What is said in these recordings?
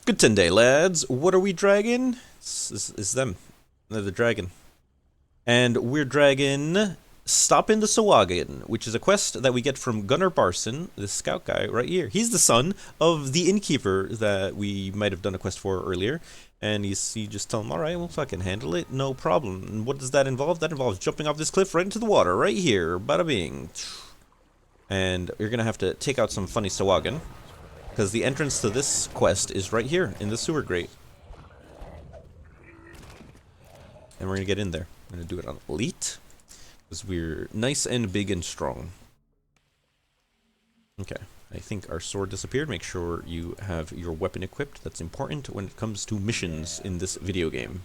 Good 10-day, lads. What are we dragging? It's them. They're the dragon. And we're dragging Stop into Sahuagin, which is a quest that we get from Gunnar Barson, this scout guy right here. He's the son of the innkeeper that we might have done a quest for earlier. And you just tell him, alright, we'll fucking handle it, no problem. And what does that involve? That involves jumping off this cliff right into the water, right here. Bada bing. And you're gonna have to take out some funny Sahuagin, because the entrance to this quest is right here in the sewer grate. And we're gonna get in there. I'm gonna do it on elite, because we're nice and big and strong. Okay, I think our sword disappeared. Make sure you have your weapon equipped. That's important when it comes to missions in this video game.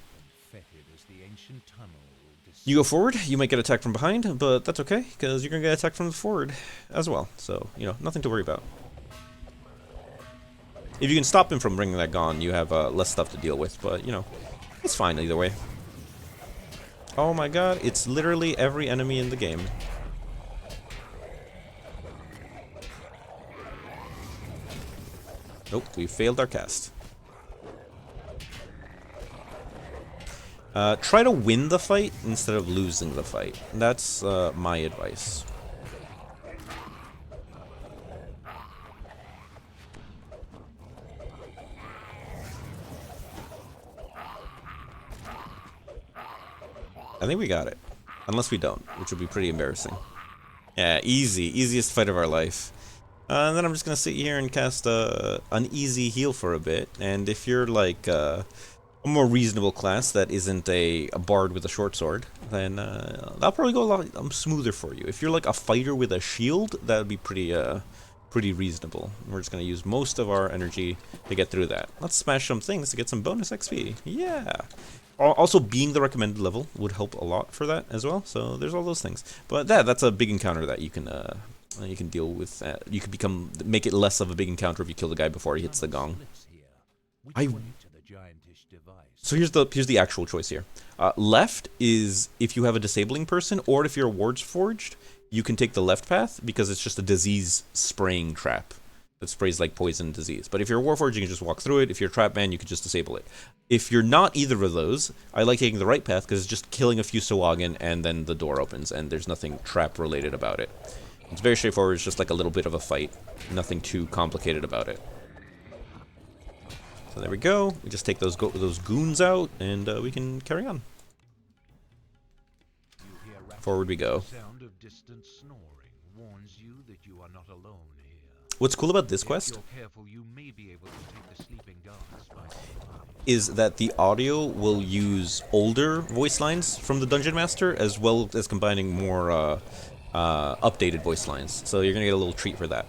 You go forward, you might get attacked from behind, but that's okay, because you're gonna get attacked from the forward as well. So, you know, nothing to worry about. If you can stop him from bringing that gun, you have less stuff to deal with, but, you know, it's fine either way. Oh my god, it's literally every enemy in the game. Nope, we failed our cast. Try to win the fight instead of losing the fight. That's my advice. I think we got it. Unless we don't, which would be pretty embarrassing. Yeah, easy. Easiest fight of our life. And then I'm just gonna sit here and cast an easy heal for a bit. And if you're like a more reasonable class that isn't a bard with a short sword, then that'll probably go a lot smoother for you. If you're like a fighter with a shield, that would be pretty reasonable. We're just gonna use most of our energy to get through that. Let's smash some things to get some bonus XP. Yeah. Also, being the recommended level would help a lot for that as well. So there's all those things. But that's a big encounter that you can deal with. You can make it less of a big encounter if you kill the guy before he hits the gong. So here's the actual choice here. Left is if you have a disabling person, or if you're wards forged, you can take the left path because it's just a disease spraying trap that sprays like poison disease. But if you're a warforged, you can just walk through it. If you're a trap man, you can just disable it. If you're not either of those, I like taking the right path because it's just killing a few Sahuagin and then the door opens and there's nothing trap related about it. It's very straightforward. It's just like a little bit of a fight. Nothing too complicated about it. So there we go. We just take those goons out and we can carry on. Forward we go. What's cool about this quest is that the audio will use older voice lines from the Dungeon Master as well as combining more updated voice lines. So you're going to get a little treat for that.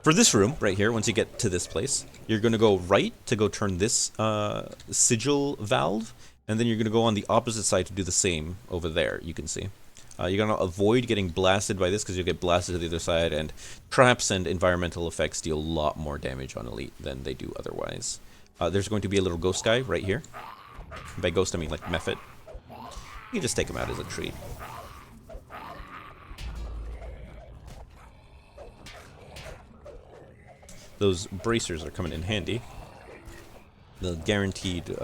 For this room right here, once you get to this place, you're going to go right to go turn this sigil valve, and then you're going to go on the opposite side to do the same over there, you can see. You're going to avoid getting blasted by this because you'll get blasted to the other side, and traps and environmental effects deal a lot more damage on Elite than they do otherwise. There's going to be a little ghost guy right here. By ghost, I mean like Mephit. You can just take him out as a treat. Those bracers are coming in handy. The guaranteed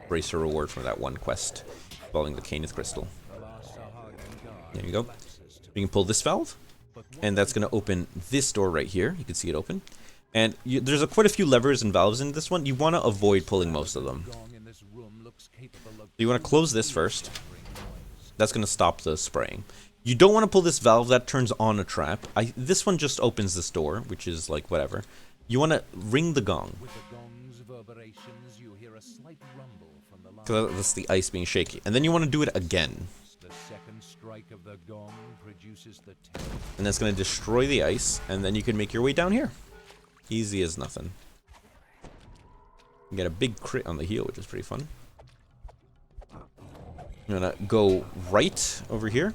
bracer reward for that one quest involving the Caneth Crystal. There you go. You can pull this valve, and that's going to open this door right here. You can see it open. And there's quite a few levers and valves in this one. You want to avoid pulling most of them. So you want to close this first. That's going to stop the spraying. You don't want to pull this valve. That turns on a trap. This one just opens this door, which is like whatever. You want to ring the gong. Because that's the ice being shaky. And then you want to do it again. And that's going to destroy the ice, and then you can make your way down here. Easy as nothing. You get a big crit on the heel, which is pretty fun. You're going to go right over here.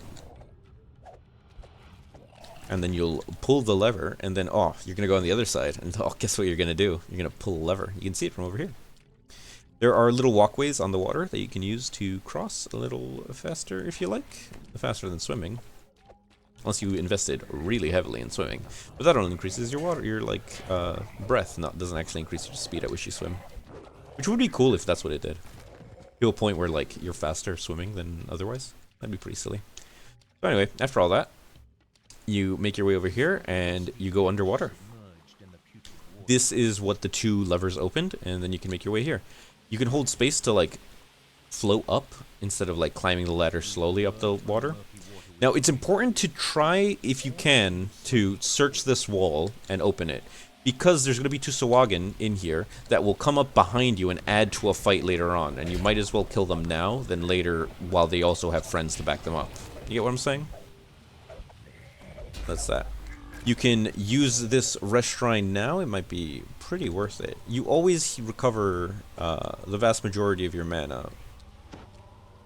And then you'll pull the lever, and then, oh, you're going to go on the other side. And oh, guess what you're going to do? You're going to pull a lever. You can see it from over here. There are little walkways on the water that you can use to cross a little faster if you like. Faster than swimming. unless you invested really heavily in swimming. But that only increases your water, your like breath. Not doesn't actually increase your speed at which you swim, which would be cool if that's what it did. To a point where like you're faster swimming than otherwise. That'd be pretty silly. So anyway, after all that, you make your way over here and you go underwater. This is what the 2 levers opened, and then you can make your way here. You can hold space to like float up instead of like climbing the ladder slowly up the water. Now it's important to try, if you can, to search this wall and open it, because there's going to be 2 Sahuagin in here that will come up behind you and add to a fight later on, and you might as well kill them now than later while they also have friends to back them up. You get what I'm saying? That's that. You can use this rest shrine now. It might be pretty worth it. You always recover the vast majority of your mana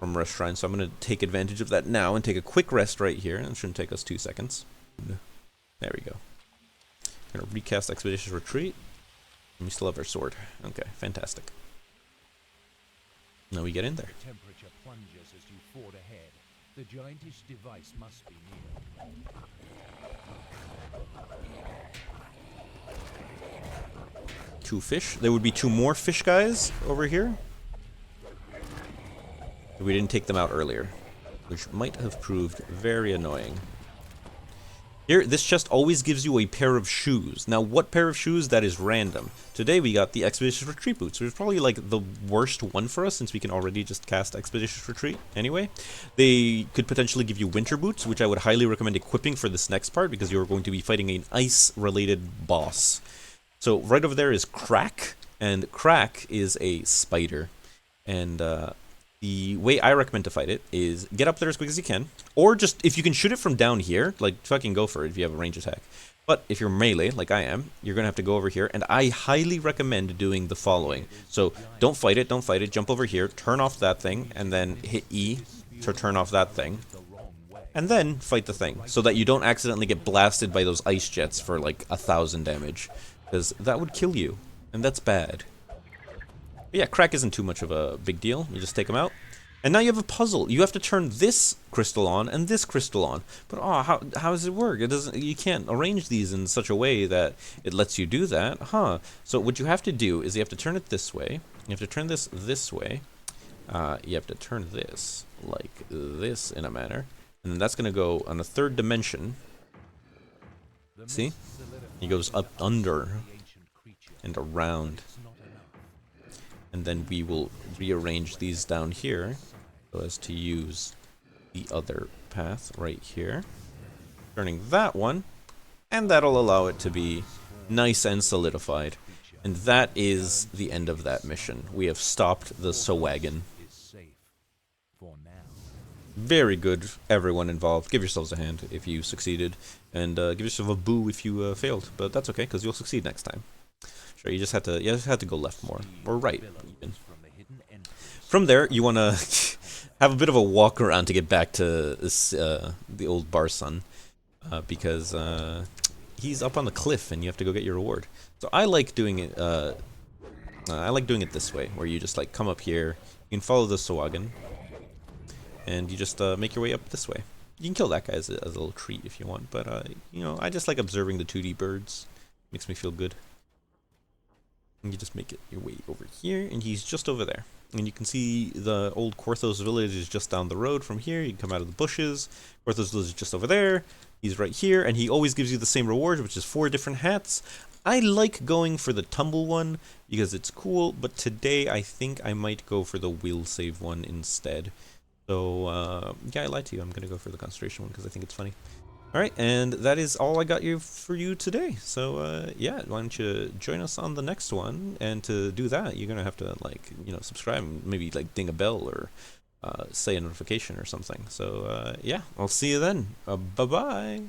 from rest shrine, so I'm going to take advantage of that now and take a quick rest right here. And it shouldn't take us 2 seconds. There we go. I'm going to recast Expeditious Retreat. And we still have our sword. Okay, fantastic. Now we get in there. Temperature plunges as you ford ahead. The giantish device must be near. 2 fish. There would be 2 more fish guys over here. We didn't take them out earlier, which might have proved very annoying. Here, this chest always gives you a pair of shoes. Now, what pair of shoes? That is random. Today we got the Expeditious Retreat boots, which is probably like the worst one for us since we can already just cast Expeditious Retreat anyway. They could potentially give you winter boots, which I would highly recommend equipping for this next part because you're going to be fighting an ice-related boss. So right over there is Crack, and Crack is a spider. And the way I recommend to fight it is get up there as quick as you can, or just, if you can shoot it from down here, like, fucking go for it if you have a range attack. But if you're melee, like I am, you're going to have to go over here, and I highly recommend doing the following. So don't fight it, jump over here, turn off that thing, and then hit E to turn off that thing. And then fight the thing, so that you don't accidentally get blasted by those ice jets for like 1,000 damage. Because that would kill you, and that's bad. But yeah, Crack isn't too much of a big deal. You just take them out. And now you have a puzzle. You have to turn this crystal on and this crystal on. But oh, how does it work? It doesn't. You can't arrange these in such a way that it lets you do that, huh? So what you have to do is you have to turn it this way. You have to turn this way. You have to turn this like this in a manner, and then that's gonna go on a 3rd dimension. See? He goes up under and around. And then we will rearrange these down here so as to use the other path right here. Turning that one, and that'll allow it to be nice and solidified. And that is the end of that mission. We have stopped the Sahuagin. Very good, everyone involved. Give yourselves a hand if you succeeded, and give yourself a boo if you failed. But that's okay, because you'll succeed next time. Sure, you just had to go left more, or right even. From there, you want to have a bit of a walk around to get back to this, the old bar son, because he's up on the cliff, and you have to go get your reward. So I like doing it. I like doing it this way, where you just like come up here. You can follow the Sahuagin. And you just make your way up this way. You can kill that guy as a little treat if you want, but you know, I just like observing the 2D birds. Makes me feel good. And you just make it your way over here, and he's just over there. And you can see the old Korthos village is just down the road from here. You can come out of the bushes. Korthos village is just over there. He's right here, and he always gives you the same reward, which is 4 different hats. I like going for the tumble one because it's cool, but today I think I might go for the will save one instead. So, yeah, I lied to you. I'm going to go for the concentration one because I think it's funny. Alright, and that is all I got for you today. So, yeah, why don't you join us on the next one? And to do that, you're going to have to, like, you know, subscribe and maybe, like, ding a bell or say a notification or something. So, yeah, I'll see you then. Bye-bye.